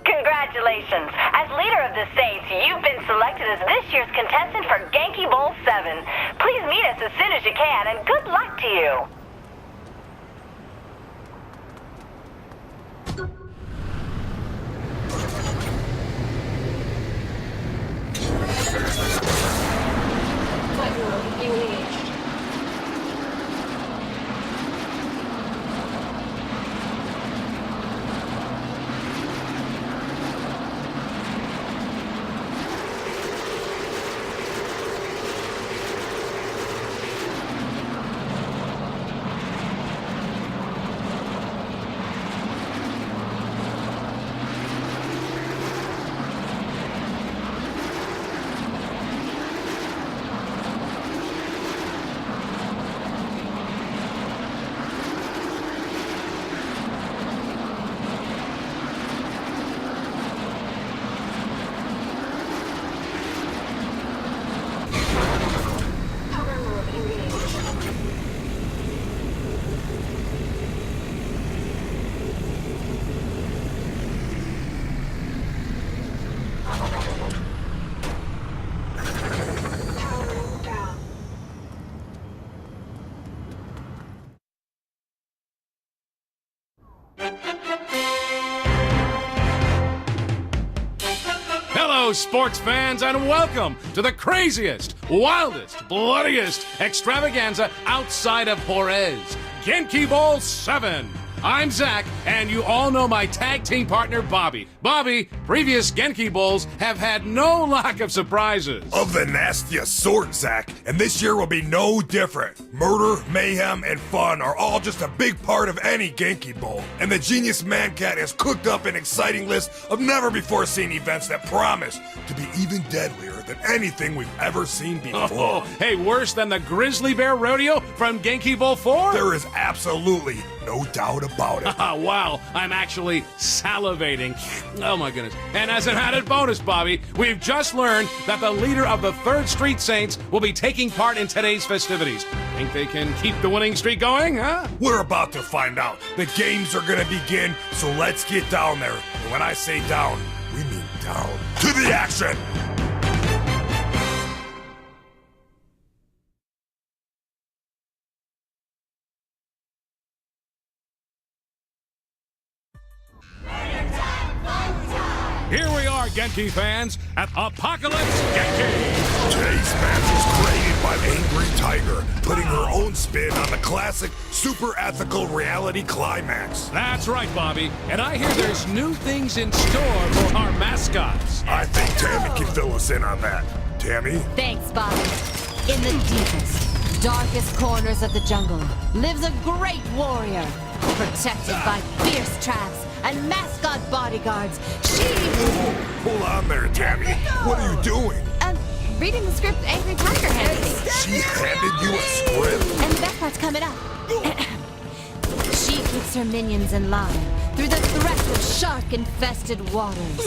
Congratulations! As leader of the Saints, you've been selected as this year's contestant for Genkibowl VII. Please meet us as soon as you can, and good luck to you! Hello, sports fans, and welcome to the craziest, wildest, bloodiest extravaganza outside of Juarez, Genkibowl VII. I'm Zach, and you all know my tag team partner, Bobby. Bobby, previous Genki Bowls have had no lack of surprises. Of the nastiest sort, Zach, and this year will be no different. Murder, mayhem, and fun are all just a big part of any Genki Bowl, and the Genius Mancat has cooked up an exciting list of never-before-seen events that promise to be even deadlier than anything we've ever seen before. Oh, hey, worse than the Grizzly Bear Rodeo from Genkibowl IV? There is absolutely no doubt about it. Wow, I'm actually salivating. Oh my goodness. And as an added bonus, Bobby, we've just learned that the leader of the 3rd Street Saints will be taking part in today's festivities. Think they can keep the winning streak going, huh? We're about to find out. The games are gonna begin, so let's get down there. And when I say down, we mean down. To the action! Here we are, Genki fans, at Apocalypse Genki. Today's match is created by Angry Tiger, putting her own spin on the classic, super ethical reality climax. That's right, Bobby. And I hear there's new things in store for our mascots. I think Tammy can fill us in on that. Tammy? Thanks, Bobby. In the deepest, darkest corners of the jungle lives a great warrior, protected by fierce traps and mascot bodyguards. Whoa, hold on there, Tammy. What are you doing? Reading the script Angry Tiger handed me. She handed you a script? And the best part's coming up. She keeps her minions in line through the threat of shark-infested waters.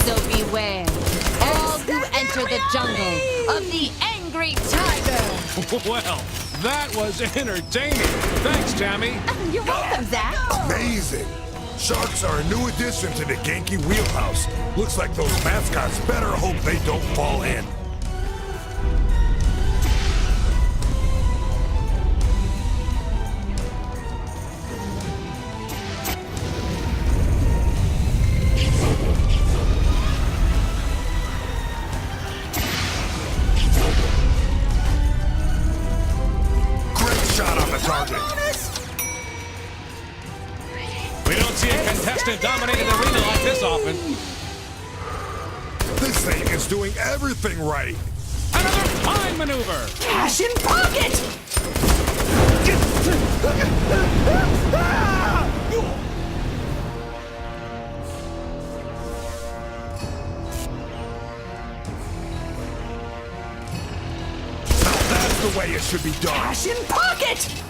So beware, all who enter the jungle of the Angry Tiger. Well, that was entertaining. Thanks, Tammy. You're welcome, Zach. Amazing. Sharks are a new addition to the Genki wheelhouse. Looks like those mascots better hope they don't fall in. Great shot on the target. We don't see a contestant dominating the arena like this often. This thing is doing everything right. Another fine maneuver. Cash in pocket! Now that's the way it should be done. Cash in pocket!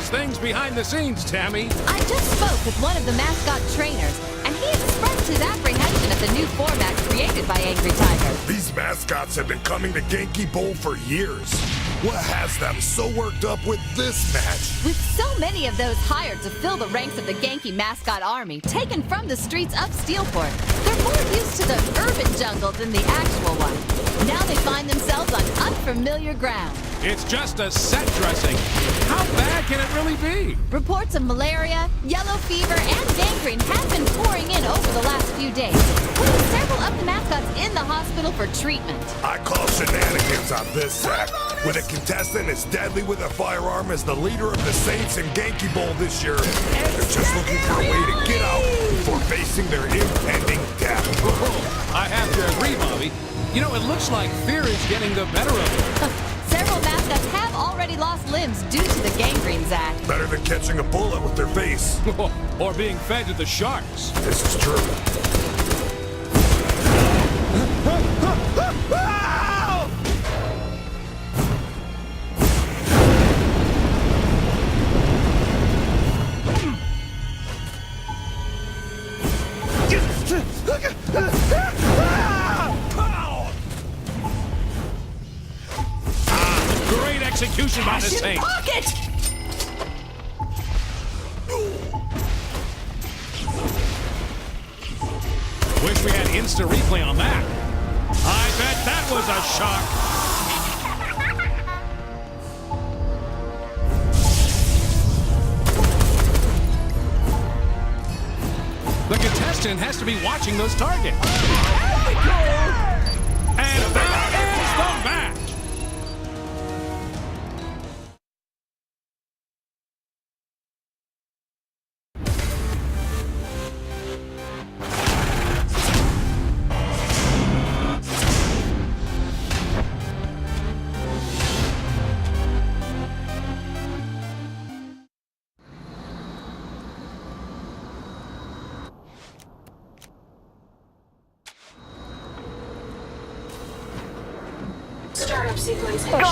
those things behind the scenes, Tammy? I just spoke with one of the mascot trainers, and he expressed his apprehension at the new format created by Angry Tiger. These mascots have been coming to Genki Bowl for years. What has them so worked up with this match? With so many of those hired to fill the ranks of the Genki mascot army, taken from the streets of Steelport, they're more used to the urban jungle than the actual one. Now they find themselves on unfamiliar ground. It's just a set dressing. How bad can it really be? Reports of malaria, yellow fever, and gangrene have been pouring in over the last few days, putting several of the mascots in the hospital for treatment. I call shenanigans on this, Zach. With a contestant as deadly with a firearm as the leader of the Saints in Genki Bowl this year, they're just looking for a way to get out before facing their impending death. I have to agree, Bobby. You know, it looks like fear is getting the better of them. Several mascots have already lost limbs due to the gangrene, Zach. Better than catching a bullet with their face. Or being fed to the sharks. This is true. Great execution by the Saints. Pocket! Wish we had instant replay on that. I bet that was a shark. The contestant has to be watching those targets. And that is the match.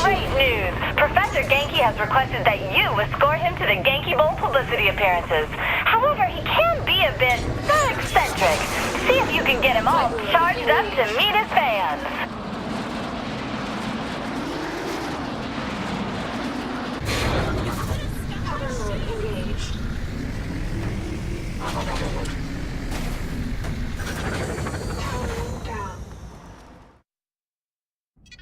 Great news! Professor Genki has requested that you escort him to the Genki Bowl publicity appearances. However, he can be a bit eccentric. See if you can get him all charged up to meet his fans.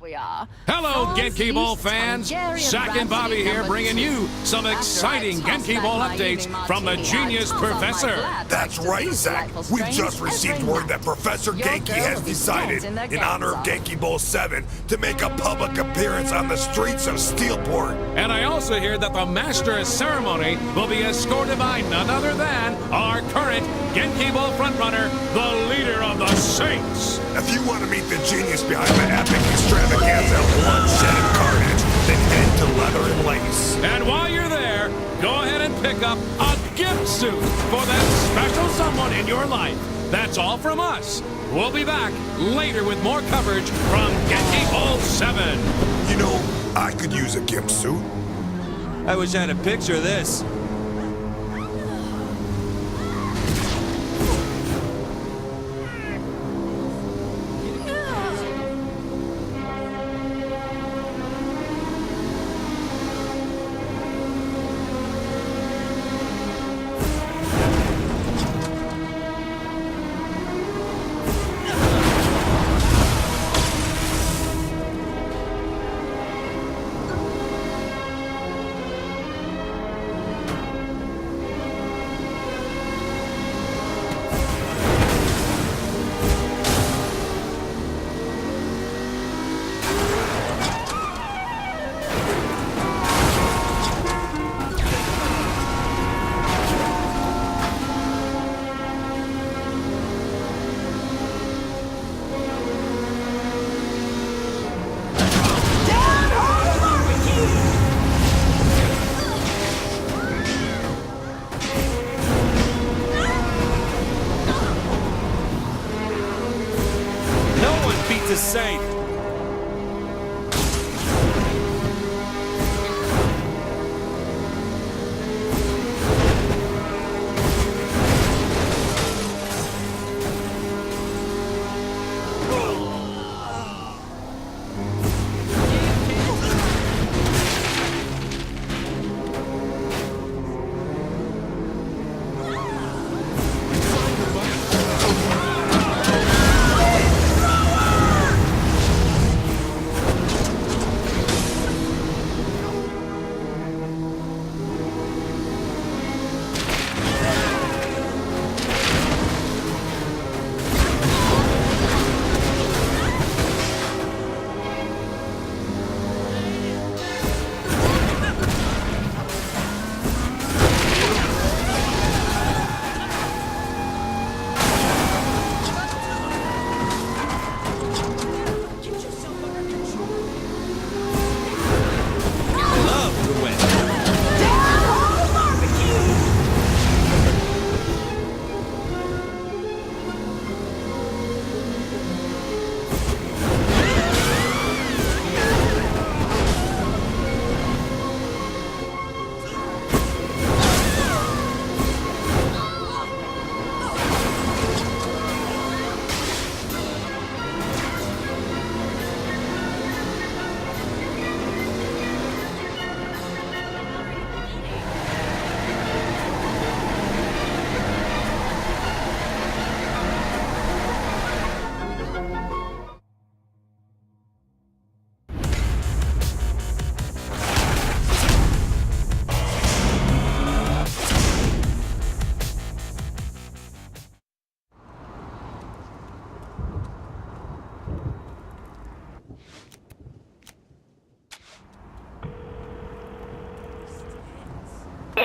We are. Hello, Genki Bowl fans. Zach and Bobby here bringing you some exciting Genki Bowl updates from the genius professor. That's right, Zach. We've just received word that Professor Genki has decided, in honor of Genki Bowl VII, to make a public appearance on the streets of Steelport. And I also hear that the master of ceremony will be escorted by none other than our current Genki Bowl frontrunner, the leader of the Saints. If you want to meet the genius behind the epic extravaganza of bloodshed and carnage, then head to Leather and Lace. And while you're there, go ahead and pick up a gift suit for that special someone in your life. That's all from us. We'll be back later with more coverage from Genki Bowl VII. You know, I could use a gimp suit. I wish I had a picture of this.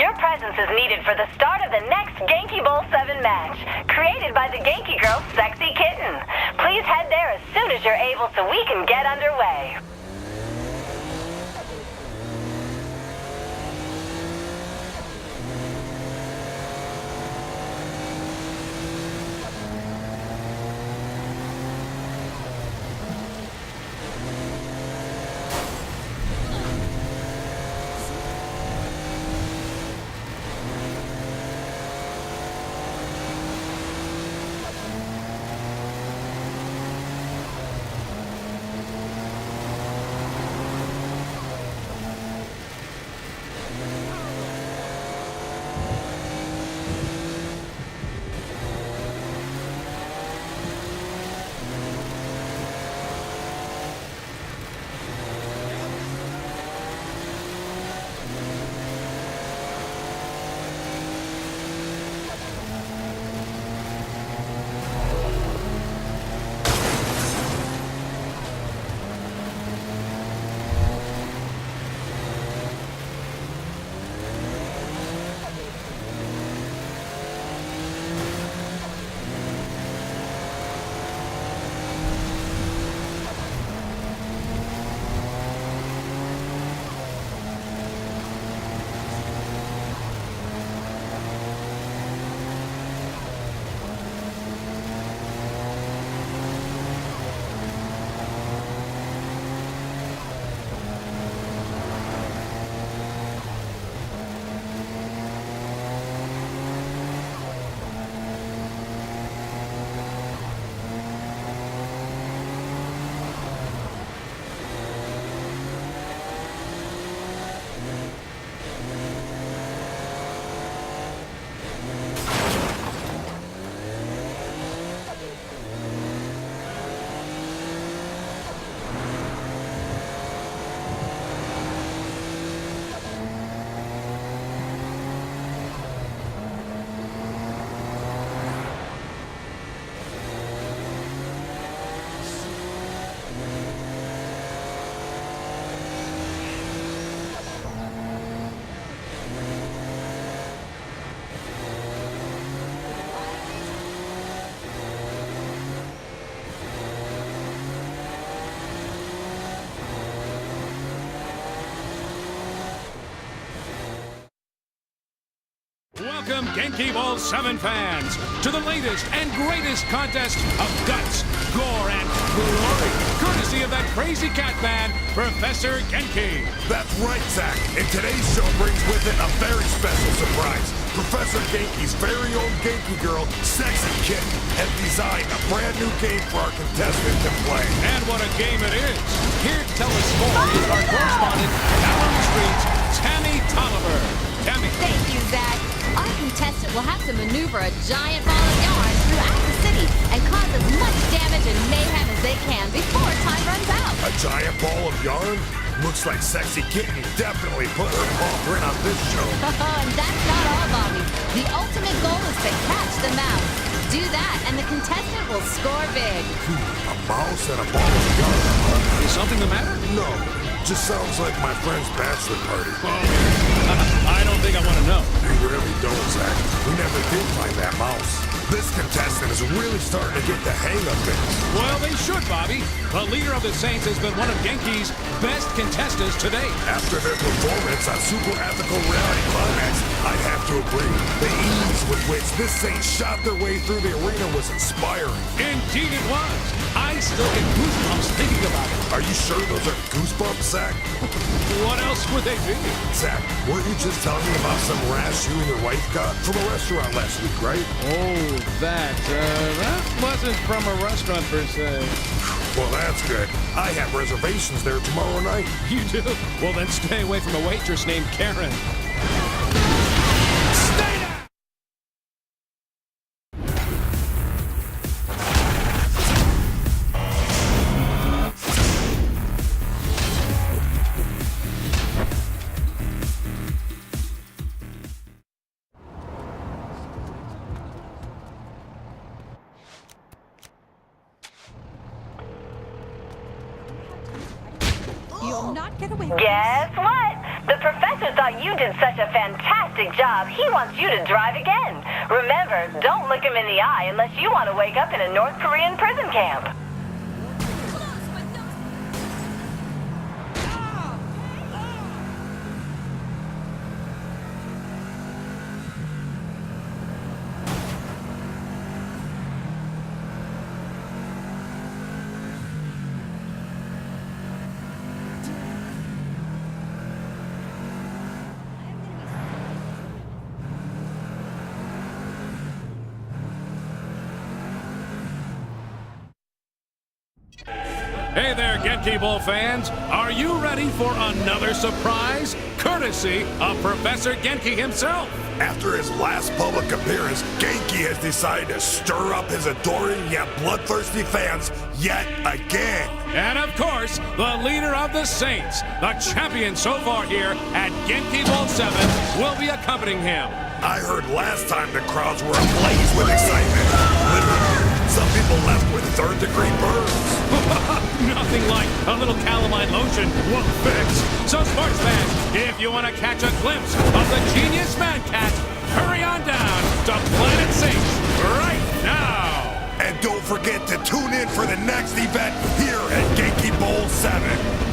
Your presence is needed for the start of the next Genkibowl VII match, created by the Genki Girls Sexy Kitten. Please head there as soon as you're able so we can get underway. Welcome, Genkibowl VII fans, to the latest and greatest contest of guts, gore, and glory, courtesy of that crazy cat man, Professor Genki. That's right, Zach. And today's show brings with it a very special surprise. Professor Genki's very own Genki girl, Sexy Kitten, has designed a brand new game for our contestant to play. And what a game it is! Here to tell us more is our correspondent out on the streets, Tammy Tolliver. Tammy. Thank you, Zach. Our contestant will have to maneuver a giant ball of yarn throughout the city and cause as much damage and mayhem as they can before time runs out. A giant ball of yarn? Looks like Sexy Kitten definitely put her paw print on this show. And that's not all, Bobby. The ultimate goal is to catch the mouse. Do that, and the contestant will score big. A mouse and a ball of yarn, huh? Is something the matter? No, just sounds like my friend's bachelor party. I don't think I want to know. You really don't, Zach. We never did find that mouse. This contestant is really starting to get the hang of things. Well, they should, Bobby. The leader of the Saints has been one of Genki's best contestants to date. After their performance on Super Ethical Reality Climax, I'd have to agree. The ease with which this Saint shot their way through the arena was inspiring. Indeed it was. I still get goosebumps thinking about it. Are you sure those are goosebumps, Zach? What else would they be? Zach, weren't you just telling me about some rash you and your wife got from a restaurant last week, right? Oh, that wasn't from a restaurant per se. Well, that's good. I have reservations there tomorrow night. You do? Well, then stay away from a waitress named Karen. Stay down! You'll not get away. Guess what? The professor thought you did such a fantastic job, he wants you to drive again. Remember, don't look him in the eye unless you want to wake up in a North Korean prison camp. Hey there, Genkibowl fans. Are you ready for another surprise? Courtesy of Professor Genki himself. After his last public appearance, Genki has decided to stir up his adoring yet bloodthirsty fans yet again. And of course, the leader of the Saints, the champion so far here at Genkibowl VII, will be accompanying him. I heard last time the crowds were ablaze with excitement. Literally, some people left with third-degree burns. Nothing like a little calamine lotion won't fix. So sports fans, if you want to catch a glimpse of the genius man cat, hurry on down to Planet Saints right now. And don't forget to tune in for the next event here at Genkibowl VII.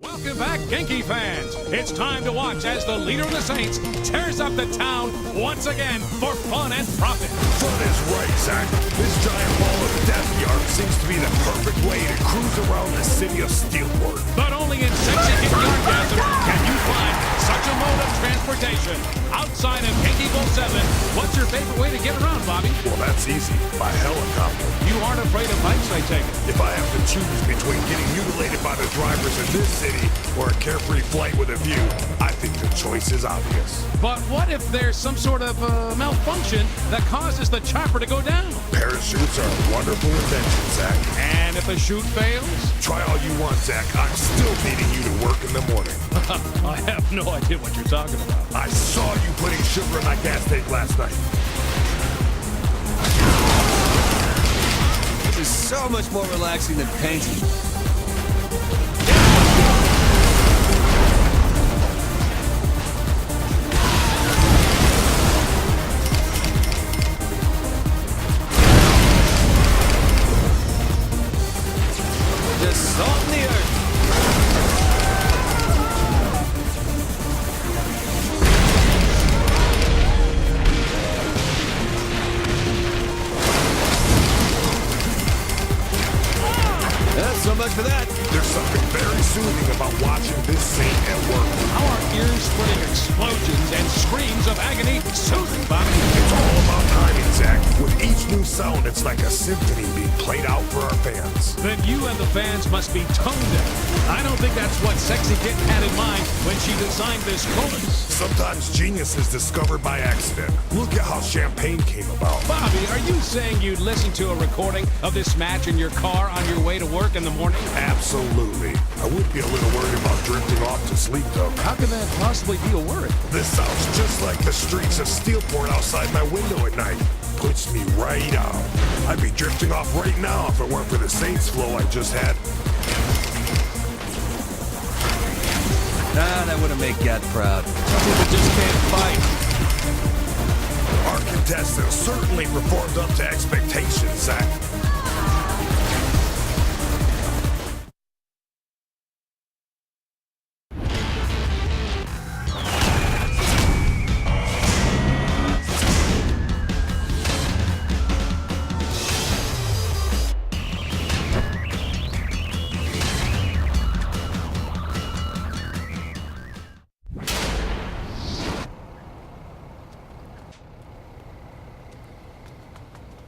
Welcome back, Genki fans. It's time to watch as the leader of the Saints tears up the town once again for fun and profit. Fun is right, Zach. This giant ball of death yard seems to be the perfect way to cruise around the city of Steelport. But only in Sexy Kitten Yarngasm can you find such a mode of transportation. Outside of Genkibowl VII, what's your favorite way to get around, Bobby? Well, that's easy. By helicopter. You aren't afraid of heights, I take it. If I have to choose between getting mutilated by the drivers in this city or a carefree flight with a view, I think the choice is obvious. But what if there's some sort of malfunction that causes the chopper to go down? Parachutes are a wonderful invention, Zach. And if the chute fails? Try all you want, Zach. I'm still needing you to work in the morning. have no idea what you're talking about. I saw you putting sugar in that gas tank last night. This is so much more relaxing than painting. Just salt in the earth. So much for that. There's something very soothing about watching this scene at work. How are ear-splitting explosions and screams of agony soothing, Bobby? It's all about timing, Zach. With each new sound, it's like a symphony being played out for our fans. Then you and the fans must be tone deaf. I don't think that's what Sexy Kitten had in mind when she designed this chorus. Sometimes genius is discovered by accident. Look at how Champagne came about. Bobby, are you saying you'd listen to a recording of this match in your car on your way to work in the morning? Absolutely. I would be a little worried about drifting off to sleep, though. How can that possibly be a worry? This sounds just like the streaks of Steelport outside my window at night. Puts me right out. I'd be drifting off right now if it weren't for the Saints flow I just had. That wouldn't make God proud. Some people just can't fight. Our contestant certainly performed up to expectations, Zach.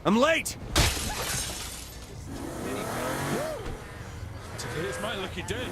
I'm late! Today is my lucky day.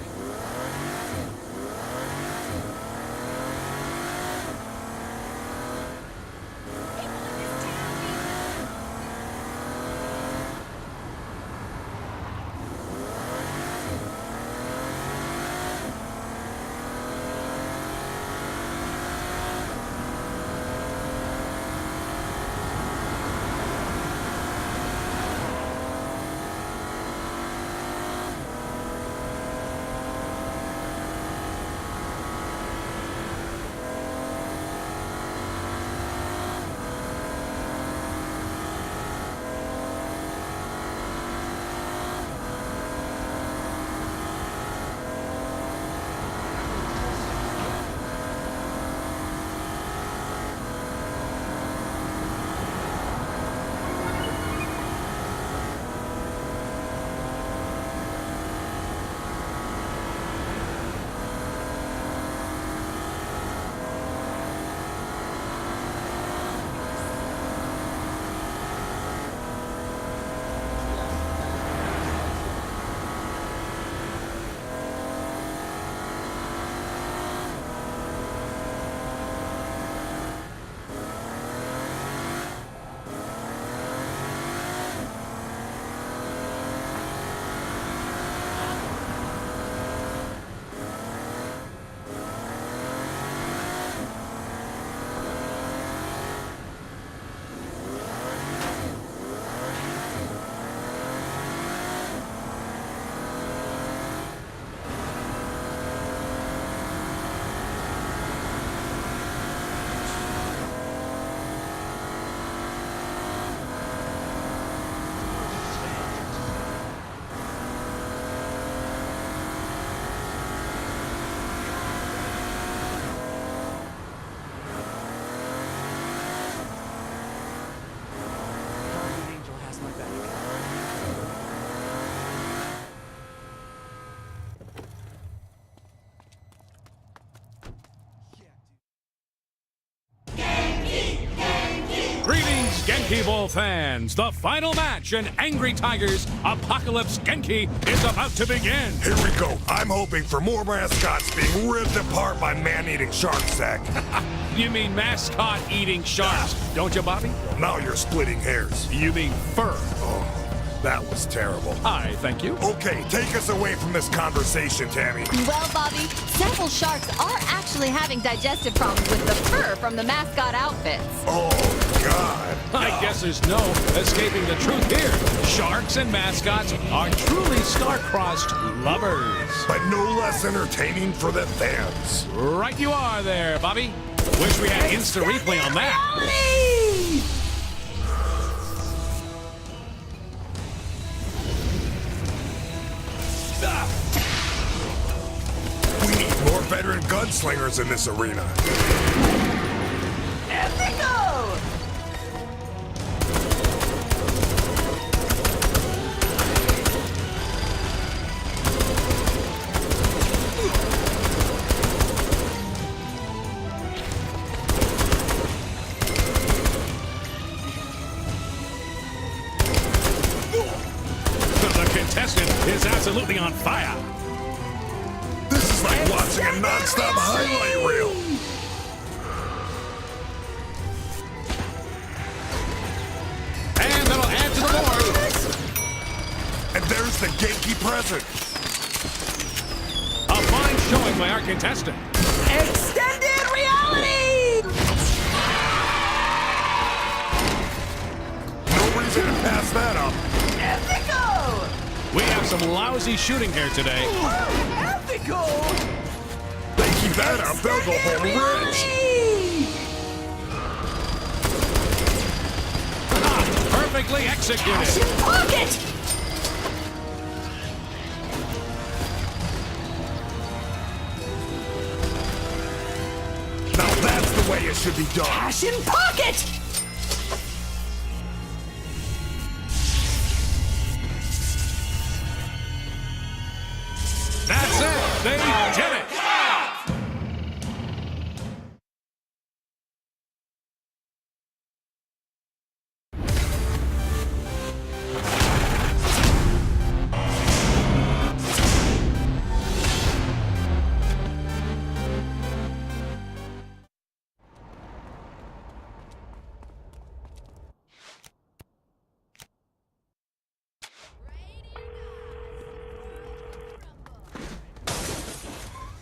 Genkibowl fans, the final match in Angry Tiger's Apocalypse Genki is about to begin. Here we go. I'm hoping for more mascots being ripped apart by man-eating sharks, Zach. You mean mascot-eating sharks, don't you, Bobby? Now you're splitting hairs. You mean fur. Oh, that was terrible. Hi, thank you. Okay, take us away from this conversation, Tammy. Well, Bobby, Seth colorful sharks are actually having digestive problems with the fur from the mascot outfits. Oh, God. I guess there's no escaping the truth here. Sharks and mascots are truly star-crossed lovers. But no less entertaining for the fans. Right you are there, Bobby. Wish we had instant replay on that. We need more veteran gunslingers in this arena. Epico! The contestant is absolutely on fire. This is like watching a non-stop highlight reel. And that'll add to the board. And there's the Genki present. A fine showing by our contestant. Extended reality! No reason to pass that up. Epico! We have some lousy shooting here today. Epico! They keep that up, they'll go home rich. Perfectly executed. Pocket! Now that's the way it should be done. Cash in pocket! That's it. They did it.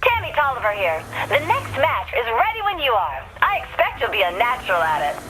Tammy Tolliver here. The next match is ready when you are. I expect you'll be a natural at it.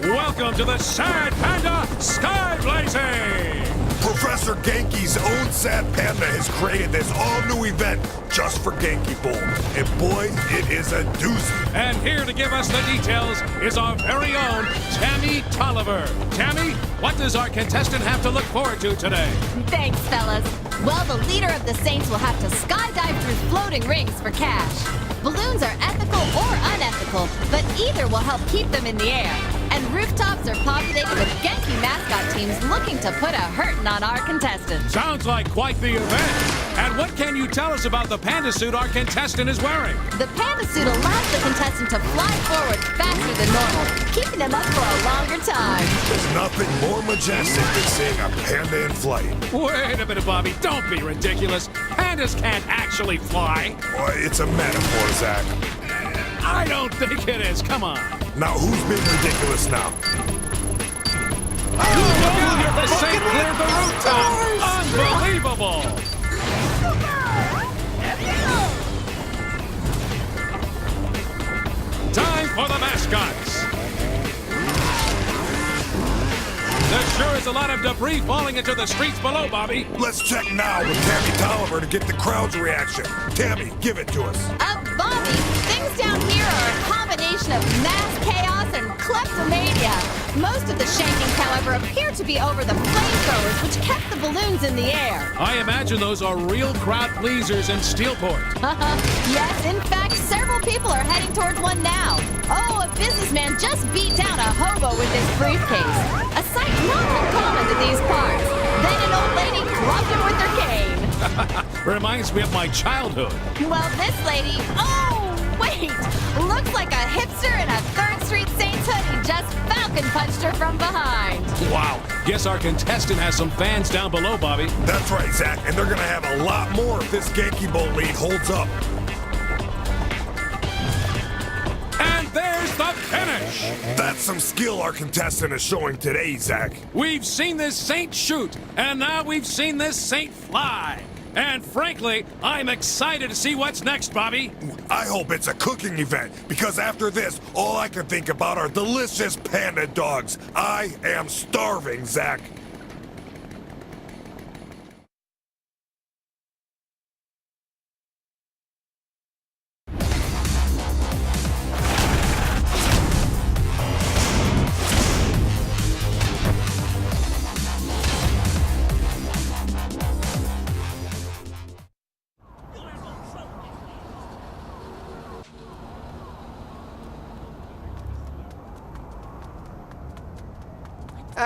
Welcome to the Sad Panda Skyblazing! Professor Genki's own Sad Panda has created this all-new event just for Genki Bowl. And boy, it is a doozy. And here to give us the details is our very own Tammy Tolliver. Tammy, what does our contestant have to look forward to today? Thanks, fellas. Well, the leader of the Saints will have to skydive through floating rings for cash. Balloons are ethical or unethical, but either will help keep them in the air. and rooftops are populated with Genki mascot teams looking to put a hurtin' on our contestants. Sounds like quite the event. And what can you tell us about the panda suit our contestant is wearing? The panda suit allows the contestant to fly forward faster than normal, keeping them up for a longer time. There's nothing more majestic than seeing a panda in flight. Wait a minute, Bobby. Don't be ridiculous. Pandas can't actually fly. Boy, it's a metaphor, Zach. I don't think it is. Come on. Now, who's being ridiculous now? Oh, the Saint cleared the rooftop. Unbelievable. Time for the mascots. There sure is a lot of debris falling into the streets below, Bobby. Let's check now with Tammy Tolliver to get the crowd's reaction. Tammy, give it to us. Bobby, things down here are a combination of mass chaos and kleptomania. Most of the shankings, however, appear to be over the flamethrowers, which kept the balloons in the air. I imagine those are real crowd pleasers in Steelport. Yes, in fact, several people are heading towards one now. Oh, a businessman just beat down a hobo with his briefcase. A sight not uncommon to these parts. Then an old lady clubbed him with her cane. Reminds me of my childhood. Well, this lady, oh, wait, looks like a hipster in a 3rd Street Saints hoodie just falcon punched her from behind. Wow, guess our contestant has some fans down below, Bobby. That's right, Zach, and they're gonna have a lot more if this Genkibowl lead holds up. And there's the finish. That's some skill our contestant is showing today, Zach. We've seen this saint shoot, and now we've seen this saint fly. And frankly, I'm excited to see what's next, Bobby. I hope it's a cooking event, because after this, all I can think about are delicious panda dogs. I am starving, Zach.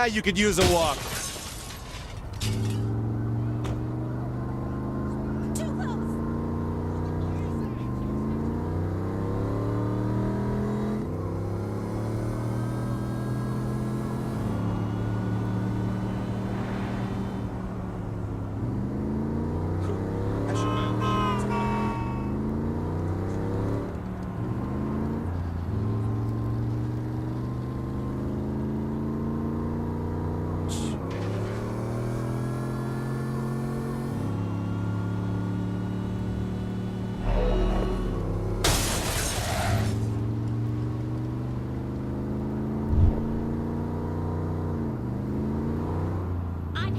You could use a walk.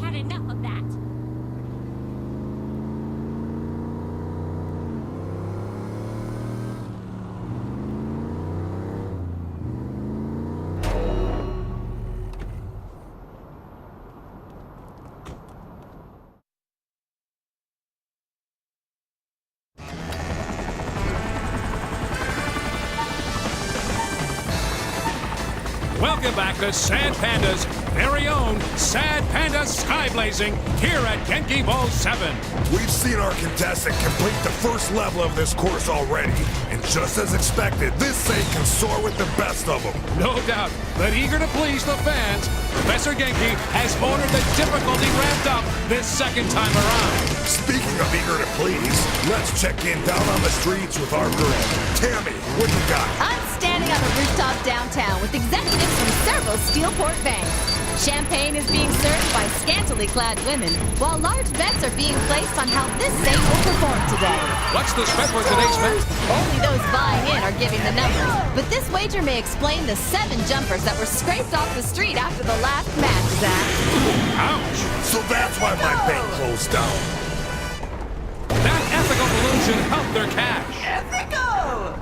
Enough of that. Welcome back to Sad Panda's very own Sad Panda Skyblazing here at Genkibowl VII. We've seen our contestant complete the first level of this course already, and just as expected, this saint can soar with the best of them. No doubt, but eager to please the fans, Professor Genki has ordered the difficulty ramped up this second time around. Speaking of eager to please, let's check in down on the streets with our girl. Tammy, what you got? I'm standing on the rooftop downtown with executives from several Steelport banks. Champagne is being served by scantily clad women, while large bets are being placed on how this saint will perform today. What's the spread for today's bet? Only those buying in are giving the numbers, but this wager may explain the 7 jumpers that were scraped off the street after the last match, Zach. Ouch! So that's why my bank closed down. That ethical balloon should help their cash. Ethical!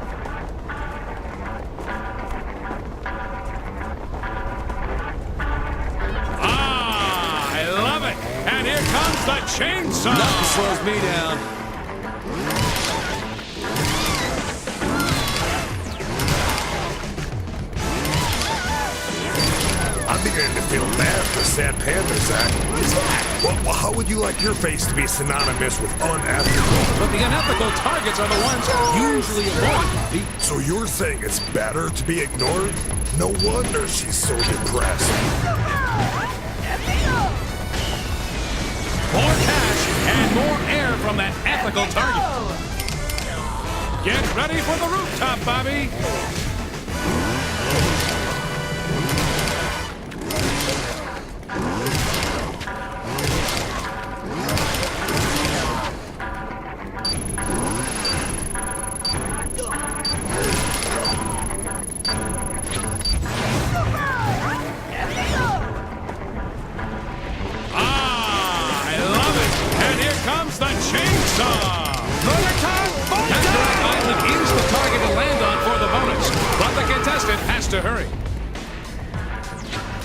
And here comes the chainsaw! Nothing slows me down. beginning to feel bad for Sad Panda, Zach. What's that? Well, how would you like your face to be synonymous with unethical? But the unethical targets are the ones usually avoided, Bobby. So you're saying it's better to be ignored? No wonder she's so depressed. More cash and more air from that ethical target. Get ready for the rooftop, Bobby. Comes the chainsaw! Captain Island is the target to land on for the bonus, but the contestant has to hurry.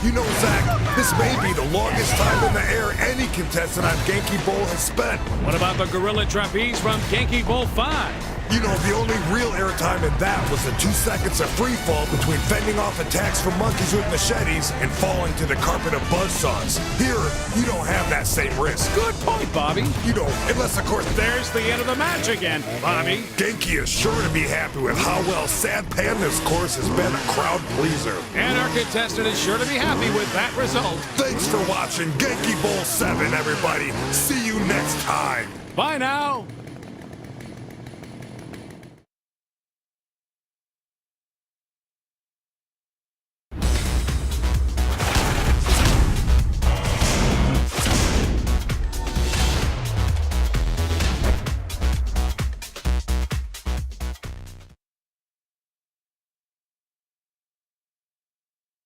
You know, Zach, this may be the longest time in the air any contestant on Genki Bowl has spent. What about the gorilla trapeze from Genkibowl VI? You know, the only real airtime in that was the 2 seconds of free fall between fending off attacks from monkeys with machetes and falling to the carpet of buzzsaws. Here, you don't have that same risk. Good point, Bobby. You know, unless, of course, There's the end of the match again, Bobby. Genki is sure to be happy with how well Sad Panda's course has been a crowd pleaser. And our contestant is sure to be happy with that result. Thanks for watching Genkibowl VII, everybody. See you next time. Bye now.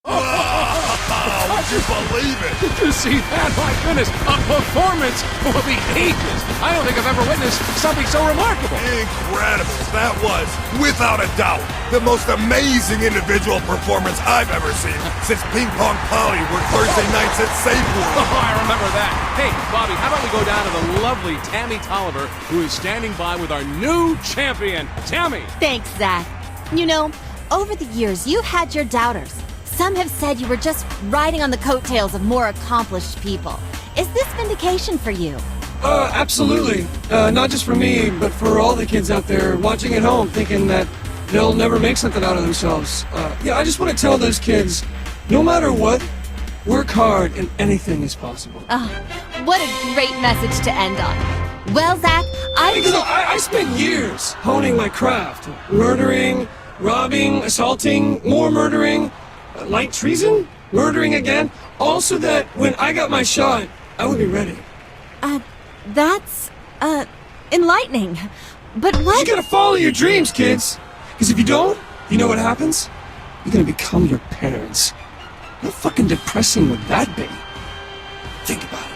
Would you believe it? Did you see that? My goodness, a performance for the ages. I don't think I've ever witnessed something so remarkable. Incredible. That was, without a doubt, the most amazing individual performance I've ever seen since Ping Pong Polly worked Thursday nights at Safeway. Oh, I remember that. Hey, Bobby, how about we go down to the lovely Tammy Tolliver, who is standing by with our new champion, Tammy. Thanks, Zach. You know, over the years, you've had your doubters. Some have said you were just riding on the coattails of more accomplished people. Is this vindication for you? Absolutely. Not just for me, but for all the kids out there watching at home thinking that they'll never make something out of themselves. I just want to tell those kids, no matter what, work hard and anything is possible. What a great message to end on. Well, Zach, Because I spent years honing my craft. Murdering, robbing, assaulting, more murdering, light treason, murdering again, all so that when I got my shot, I would be ready. That's, enlightening. But what? You gotta follow your dreams, kids. Because if you don't, you know what happens? You're gonna become your parents. How fucking depressing would that be? Think about it.